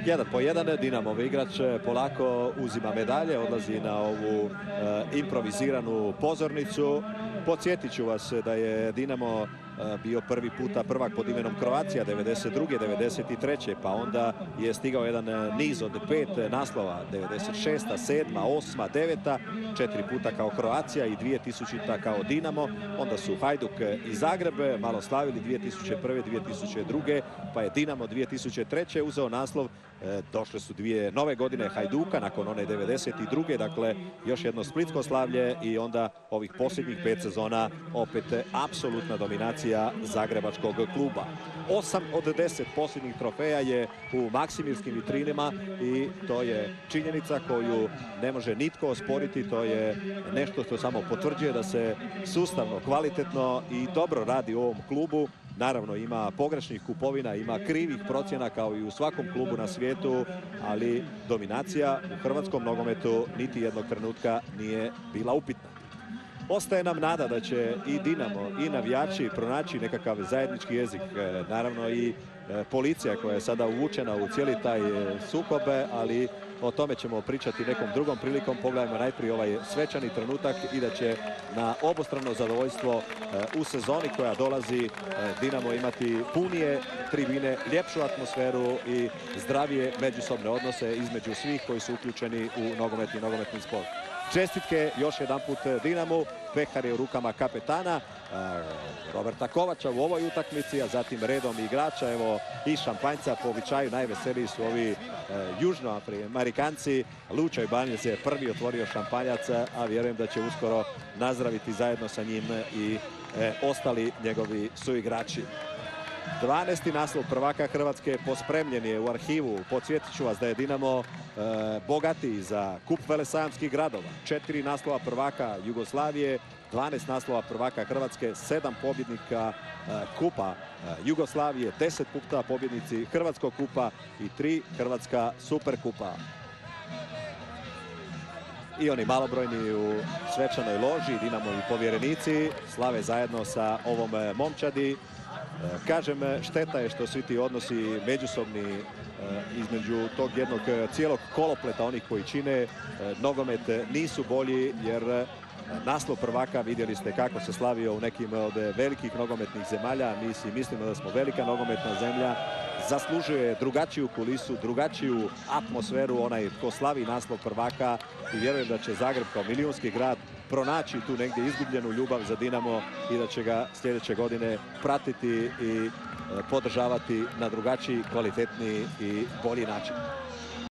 1-1, Dinamov igrač polako uzima medalje, odlazi na ovu improviziranu pozornicu. Podsjetit ću vas da je Dinamo bio prvi puta prvak pod imenom Croatia 92. 93. pa onda je stigao jedan niz od 5 naslova 96. 7. 8. 9. 4 puta kao Croatia i 2000. kao Dinamo. Onda su Hajduk i Zagreb malo slavili 2001. 2002. pa je Dinamo 2003. uzeo naslov. Došle su dvije nove godine Hajduka nakon one 92. Dakle, još jedno splitsko slavlje i onda ovih posljednjih 5 sezona opet apsolutna dominacija zagrebačkog kluba. 8 od 10 posljednjih trofeja je u Maksimirskim vitrinima i to je činjenica koju ne može nitko osporiti. To je nešto što samo potvrđuje da se sustavno, kvalitetno i dobro radi u ovom klubu. Naravno, ima pogrešnih kupovina, ima krivih procjena kao i u svakom klubu na svijetu, ali dominacija u hrvatskom nogometu niti jednog trenutka nije bila upitna. Ostaje nam nada da će i Dinamo i navijači pronaći nekakav zajednički jezik. Naravno i policija koja je sada uvučena u cijeli taj sukob, ali o tome ćemo pričati nekom drugom prilikom. Pogledajmo najprije ovaj svečani trenutak i da će na obostrano zadovoljstvo u sezoni koja dolazi Dinamo imati punije tribine, ljepšu atmosferu i zdravije međusobne odnose između svih koji su uključeni u nogometni sport. Čestitke još jedan put Dinamu, pehar je u rukama kapetana Roberta Kovača u ovoj utakmici, a zatim redom igrača, evo i šampanjca. Po običaju najveseliji su ovi južnoamerikanci. Lučo Ibanez je prvi otvorio šampanjac, a vjerujem da će uskoro nazdraviti zajedno sa njim i ostali njegovi suigrači. 12. naslov prvaka Hrvatske pospremljen je u arhivu. Podsjetit ću vas da je Dinamo bogatiji za kup velesajamskih gradova. 4 naslova prvaka Jugoslavije, 12 naslova prvaka Hrvatske, 7 pobjednika kupa Jugoslavije, 10 puta pobjednici Hrvatskog kupa i 3 Hrvatska superkupa. I oni malobrojni u svečanoj loži, Dinamo i povjerenici, slave zajedno sa ovom momčadi. Kažem, šteta je što svi ti odnosi međusobni između tog jednog cijelog kolopleta onih koji čine nogomet nisu bolji, jer naslov prvaka vidjeli ste kako se slavio u nekim od velikih nogometnih zemalja. Mi si mislimo da smo velika nogometna zemlja. Zaslužuje drugačiju kulisu, drugačiju atmosferu onaj ko slavi naslov prvaka i vjerujem da će Zagreb kao milijunski grad pronaći tu negdje izgubljenu ljubav za Dinamo i da će ga sljedeće godine pratiti i podržavati na drugačiji, kvalitetniji i bolji način.